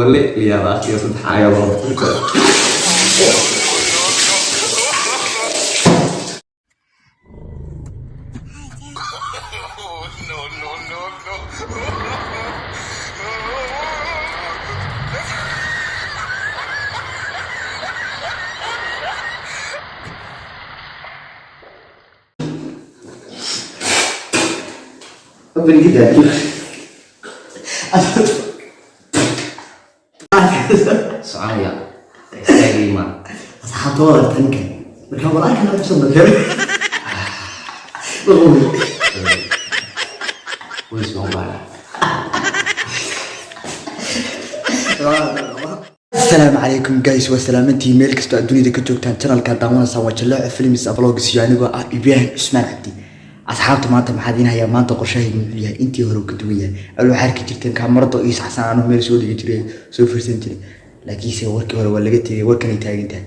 اللي يا راس يا صدح عيال بالجدا صعيا استاجي ما أصحاب طوال تنكر لكن والله كنا نفسهم بكر ويسمعوا بعض. السلام عليكم جايز وسلامتي ميلك استو الدنيا دي كجوجتان channel ka daawanaysa waa jilaa film vlogs yaanigo ah Ibrahim Usman Abdi asxaabta maanta maxaa diin haya maanta qorshahaygu wuxuu yahay intii hore ka duwan yahay aloo xarki jirteen kaamarada iyo saxsan aanu meel soo dhigi jiray soo fiirsan jiray laakiin se warkii hore waa laga tagay warkan ay taagantahay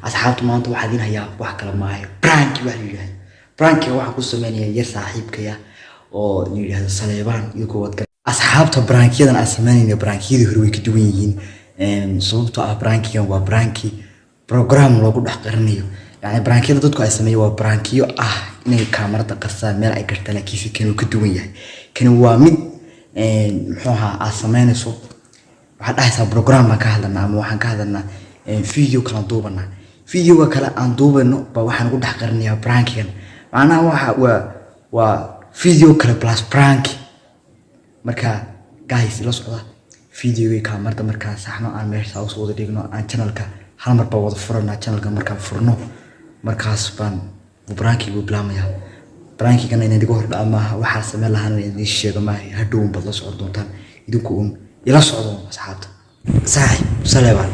asxaabta maanta waxaa diin haya wax kala maayo prank wax leeyahay prank waxa ku sameeyay yar saaxiibkaya oo yiraahdo Saleebaan iyo kuwad asxaabta prankiyadan aan sameeyay prankiyada hore way ka duwan yihiin sababtoo ah prankigan waa pranki program loogu dhex qarinayo yani prankiyada dadku ay sameeyay waa prankiyo ah inay kaamarada qarsaan meel ay karta laakiin kan uu ka duwan yahay kan waa mid muxuu ahaa sameynayso waxa dhahaysa program ka hadlana ama waxaan ka hadlana video kala duubana video kala aan duubano ba waxaan ugu dhex qarinayaa prankigan macnaha waa video kala plus prank marka guys la socda video kaamarada marka saxno aan meesha soo wada dhigno aan channelka hal mar ba wada furana channelka marka furno markaas baan prankigu bilaamaya prankigan inay digo hor dhaama waxa sameeyay lahaan inay sheego ma hadhow bad la socdo doontaan idinku ila socdo asxaabta saaxiib Saleebaan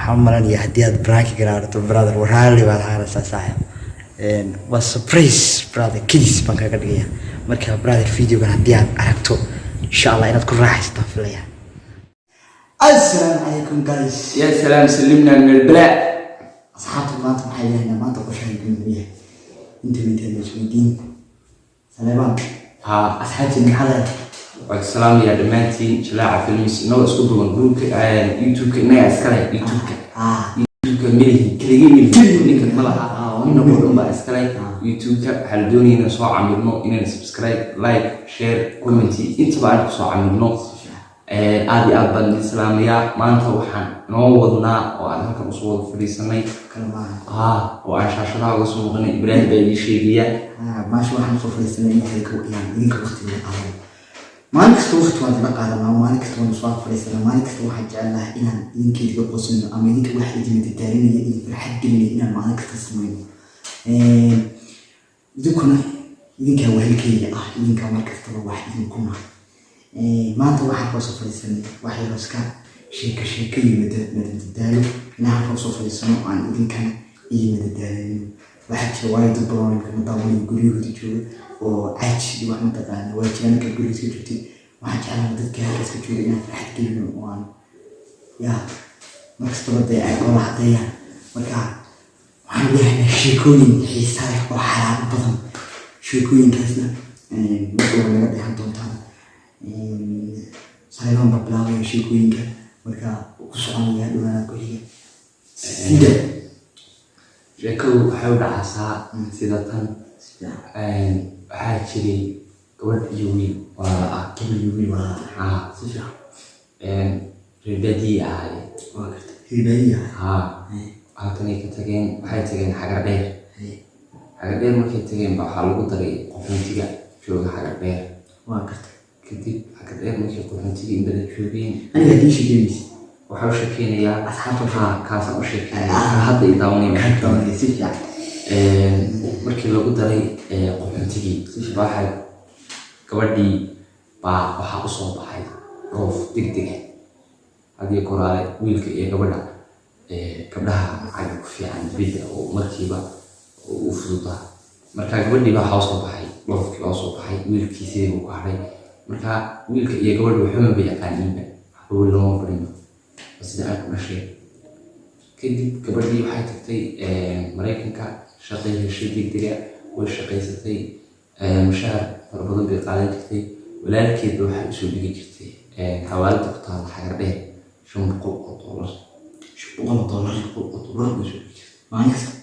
xamaran iyo hadii aad prankiga raadto brother waraali baa haaraysa saaxiib was surprise brother kids baan kaga dhigaya marka brother videogan hadii aad aragto inshallah inaad ku raaxaysato filaya السلام عليكم guys يا سلام سلمنا من البلاء أصحابي ما أنتم حيانا ما أنتم قشعي بالمية أنتم من تلميذين سلام ها أصحابي من حلا والسلام يا دمانتي شلاعة في المس نو اسكتوا من جروب يوتيوب كنا اسكاي يوتيوب كمله كليين من كل ملها ومن نقول ما اسكاي يوتيوب حلدوني نسوا عملنا إن سبسكرايب لايك شير كومنتي أنت بعد سوا عملنا aad iyo aad baan islaamiya maanta waxaan noo wadnaa oo aan halka usoo wada fadhiisanay oo aan shaashadaha uga soo muuqanay Ibrahim baa ii sheegaya maasha waxaan soo fadhiisanay inta ka idinka waqtiga qaadan maalin kasta waqti waan la qaadanaa maalin kasta waan soo fadhiisanaa maalin kasta waxaan jecelahay inaan idinka qosno ama idinka wax idin dadaalinaya in farxad gelinaya inaan maalin kasta sameeyo idinkuna idinka wehelkayga ah idinka mar kasta wax idinku ma maanta waxaan ka soo fadhiisanay wax yar iska sheeko madadaalo inaan ka soo fadhiisano aan idinkana iyo madadaalino waxa jira waayo dad badan oo daawanaya gurigooda jooga oo caaji iyo wax mataqaana waa jiraan ka guriga iska joogtay waxaan jeclaan dadka halkaas ka jooga inaan farxad gelino oo aan markasta baday ay kala hadayaan marka waxaan leeyahay sheekooyin xiiso leh oo xalaal badan sheekooyinkaasna marka laga dhahan doontaan Saleebaan baa bilaabaya sheekooyinka marka ku soconaya dhawaan ku xiga sida sheekadu waxay u dhacaysaa sida tan waxaa jiray gabadh iyo wiil waa si fiican reebadii ahayd waa gartay reebadii halkan ay ka tageen waxay tageen xagar dheer markay tageen baa waxaa lagu daray qofontiga jooga xagar dheer waa gartay kadib xagar dheer markay qofontiga in badan joogeen aniga hadii sheekadiisa waxaa u sheekeynayaa asxaabta kaasaan u sheekeynaya hadda i daawanaya si fiican markii lagu daray qofontigii waxay gabadhii baa waxaa u soo baxay roof degdeg hadii koraale wiilka iyo gabadha gabdhaha cag ku fiican bidda oo markiiba u fududaa marka gabadhii baa waxaa soo baxay roofkii oo soo baxay wiilkii sidii uu ku haray marka wiilka iyo gabadha waxuma bay yaqaaniinba waxba looma barino sida ay ku dhashay kadib gabadhii waxay tagtay Mareykanka shaqay heshay degdega way shaqaysatay mushaar fara badan bay qaadan jirtay walaalkeed waxay soo dhigi jirtay حوالي تقطع حاجة شنو بقول $100 $100 ما يكسب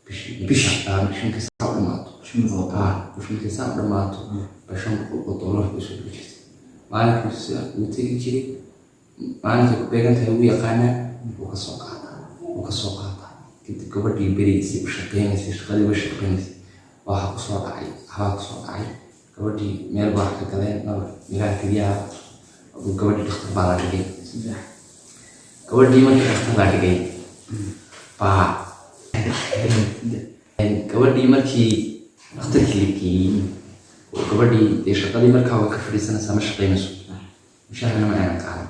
بش كسر مش كسر دماغه بس $100 بس مالك بس وتيجي كذي مالك بيجان تهوي قانا وكسوقها كنت قبل يبريسي بشقين يشتغل بشقين واحد كسوق عي قبل ميل واحد كذا نور ميلاد كذا وقبل يختبر على كذا قبل دي ما يختبر على كذا قبل دي ما كي اختك لكي وقبل دي شغالي مركا وكفري سنة سامش قيمة مش أنا ما أنا كعلم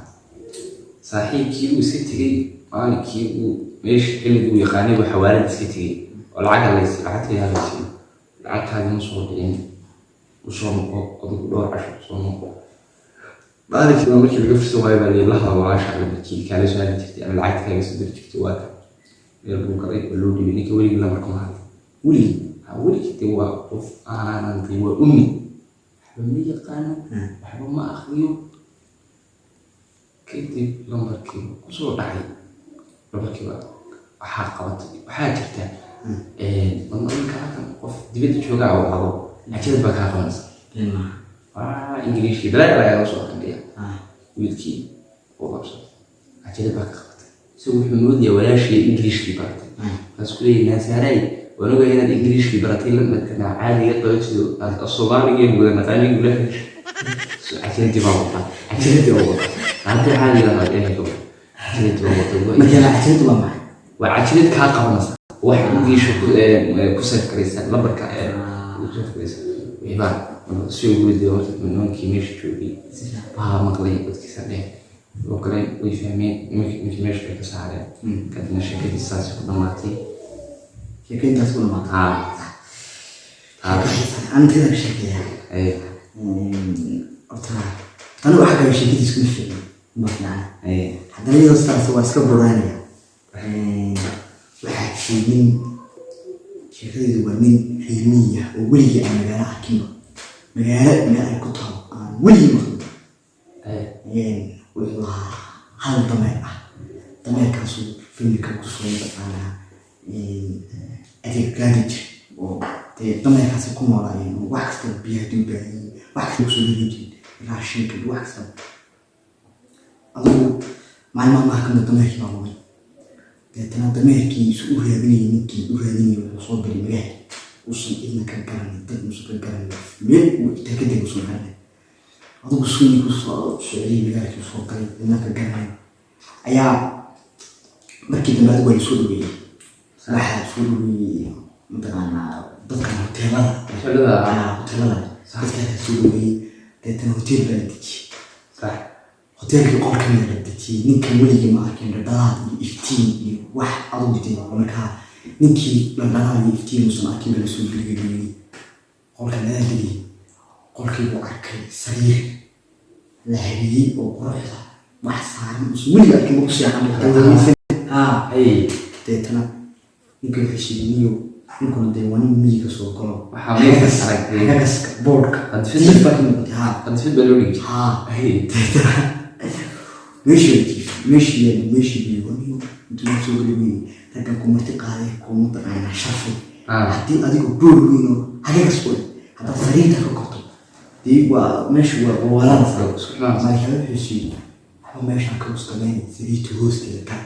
صحيح كي وستي أنا كي وإيش اللي هو يخاني وحوالي ستي والعقل ليس العقل هذا الشيء العقل هذا مصور يعني وصور أضرب دور 10 صور ما أدري شو ممكن يقف سواي بالي لها وعاش على بكي كان ليش هذا تحتي أنا العقل كان يصدر تحتي واقع يربو قريب اللودي بينك ولي ولا مركم هذا ولي كتي واقف أنا أنت وأمي حبني قانا حب ما أخذيه كتي لمركي وصور دعي لمركي وحاقبت وحاجرته من أقول كلام قف دبيت شو قاعد وعضو عجيب بكا خمس إنجليزي بلا وصور كنديا ويلكي وضبط عجيب بكا خمس سوي حمود يا ولا شيء إنجليزي برات بس كل الناس هاي ونقول هنا الإنجليزي براتين لما كنا عادي يطلع الصومالي يقول مثلا يقول لك عشان تبغى هذا حالي لما إيه كم عشان تبغى مثلا عشان تبغى وعشان كهقة مثلا واحد يشوف كسر كريسان لبرك كسر كريسان ويبان شو يقول دي وقت من هون كيميش شوفي مقلي بتكسر ده وكلام ويفهمين مش بكسر كده نشكل الساس قداماتي شكل تسول ما أنت كذا بشكل إيه أنا واحد من شكل يسكن في مثلا حتى لي أصلا سوى سكب برانية واحد من شكل يدورني علمية وولي أنا جاي أحكي ما كتاب ولي يعني والله هذا طمع كاسو فيلم كاسو أنا أتكلم طمع كاسو كم ولا يعني واحد بيهدي بعدين واحد يوصل ليجي راشين كل واحد أظن ما كنا طمع كي معلومي تنا طمع كي سؤال هذني نكي هذني وصوب بالمجال وصل إلنا كان وصل كان مين وتأكد وصل هذا أظن وصلني وصل شيء مجال وصل كان إلنا كان أيا مركي دمات ولا سودوي واحد سودوي مثلا ضد هوتيلا هوتيلا سودوي تنا هوتيل بلدتي صح هوتيل يقول كم بلدتي نك ولي ما كان رداد يفتين واحد أضوتي ومركها نكي لما يفتين وسمع كم بلسود بلجلي قول كان هذا لي قول كي وعكر سرير لهبي وقرصة واحد صار مسؤول أكيد بقصي عن أي تنا يمكن في شيء يمكن ديواني ميجا سوكلو حامي حاجة بورك قد في بالولي أي ماشي بيواني أنتم مسؤولين مني لكن كمرتقى عليه كم أنا شافي حتى أديك بورك حاجة سوي حتى سريع تفكرت دي ماشي ولا ما يحب شيء هو ماشي كوست كمان سريع توست كان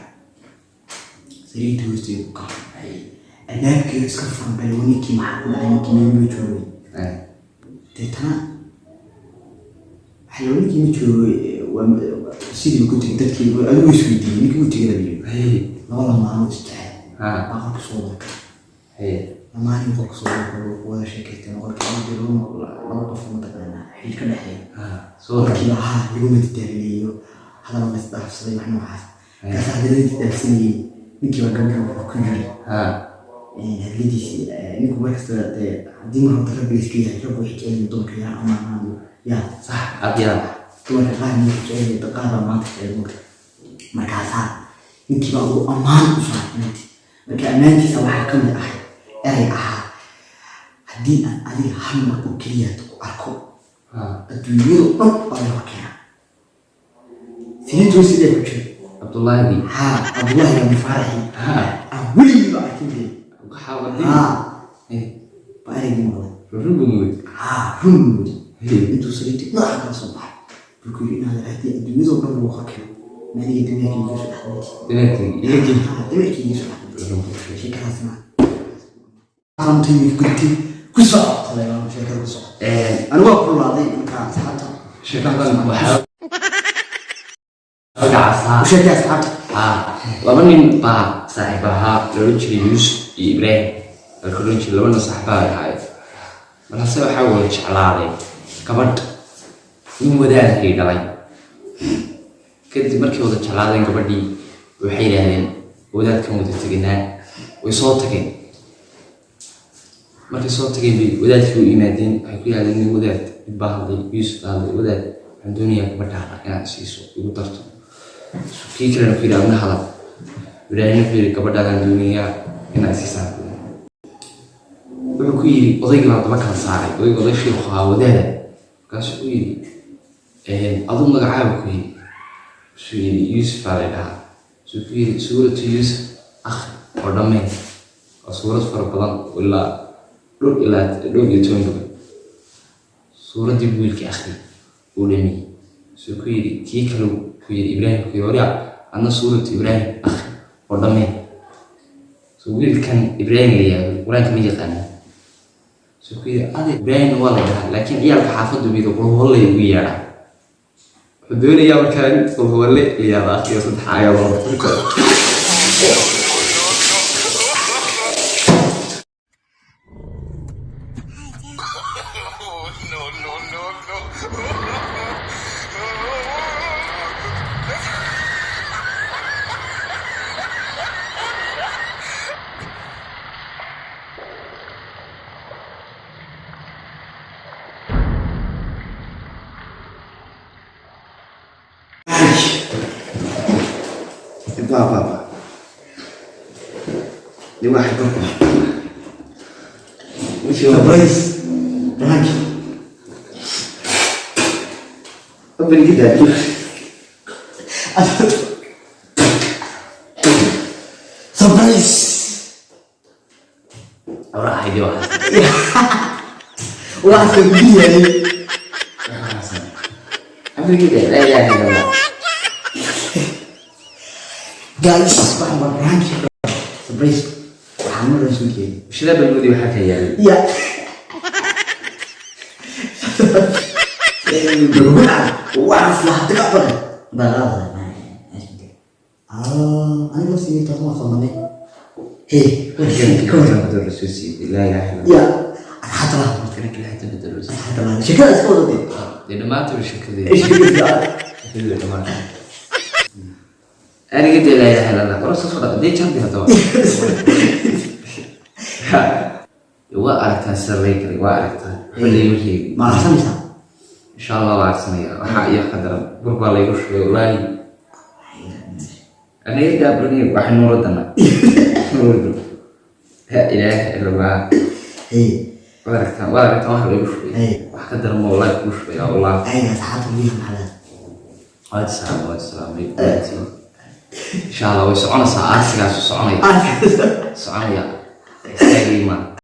سريع توست كان أنا كي أسكفر بالوني كي محبوب أنا كي ميجوري تنا حلوني كي ميجوري وسيدي كنت تذكر أنا ويسويدي نك كنت كذا بيجي والله ما أنا استعد بقى صوتك لما أنا بقى صوتك ولا شيء أنا قلت أنا بدون ما أقف مثلا حيل كذا حيل صوتك لا يقوم يتدري هذا ما يستحق صدق إحنا واحد كذا هذا تدرسني نك وقام كذا هذليدي نك بس دي مرة تربيت كذا يجرب يحكي لي دونك يا أما يا صح أبيض دونك غاني يحكي تقارب ما تحكي دونك مركزات نك بقى أمان وصار نتي مركز سوى حكم الأحد أري أحد هدين أن أدي هم وكليات وأركو الدنيا أم على وكيا سيدو سيدي كوتشي عبد الله دي ها عبد الله يا مفارحي ها ولي بقى كده حاول دي ايه بقى دي والله ربما هم انتو سيدي ما حكى صباح بيقول لنا هذا هدي الدنيا زو كان وخك ما هي الدنيا كي يجوز احمد دنيتي يجي الدنيا كي يجوز احمد شي كان اسمع عرمتي قلتي كسر طلع شكل كسر انا واقول له هذه كان صحته شكلها وحاول وقع وشكل اصحابته laba nin baa saaxiib ahaa loola jiray Yuusuf iyo Ibraahim kalkoon jiray laba nin saaxiib ahaa markaas waxa uu jeclaaday gabadh nin wadaadkii dhalay kadib markii uu jeclaaday gabadhii waxay yiraahdeen wadaadkan wada tagnaa way soo tageen markay soo tageen bay wadaadkii u yimaadeen waxay ku yiraahdeen nin wadaad baahaday Yuusuf baahaday wadaad waxaan doonayaa gabadha inaad siiso ugu darto kii kalena ku yiraahdo hadal Ibraahim fiiri gabadhaan duuniya ina siisaa wuxuu ku yiri odayga laba kala saaray oday sheekhu ahaa wadaada kaas uu yiri adu magacaaga ku yiri suu Yuusuf alayha suu ku yiri suuratu Yuusuf oo dhameen suurad fara badan ilaa iyo toban suuradii wiilkii akhri uu dhami suu ku yiri kii kale ku yiri Ibraahim ku yiri ana suuratu Ibraahim akhri oo dhameen suu wiilkan Ibraahim leeyahay quraanka ma yaqaan suu ku yiri adi Ibraahim waa la laakiin ciyalka xaafadu bido qowle ugu yeera wuxuu doonayaa markaan qowle iyo akhriyo saddex aayadood بابا دي واحد وش هو بريس راكي ابن كده سبرايز راح يدي واحد واحد كبير يعني عمري كده لا اله الا الله جالس اسمع برانش سبرايز وحمر رسمي وش لا بالودي وحكى يعني يا واحد لا تكبر بغاضة انا بس يتطلع صمني هي كم الرسوسي لا اله الا الله يا انا حتى لا كان كل حته بالدروس حتى لا شكل اسكو دي لانه ما تبي الشكل ذي ايش كده انا قلت لا اله الا الله خلاص صدق دي جنبي هذا وأردت السرير وأردت اللي يجي ما أحسنت إن شاء الله وأحسن وحقيقة قدر بربع لا يروح ولا أنا يدا برني واحد نور دنا نور لا إله إلا الله وأردت واحد يروح وحقدر ما ولا يروح يا الله أيوة تحط لي محلات والسلام إن شاء الله ويسعون ساعات ساعات سعوني سعوني استاهل ما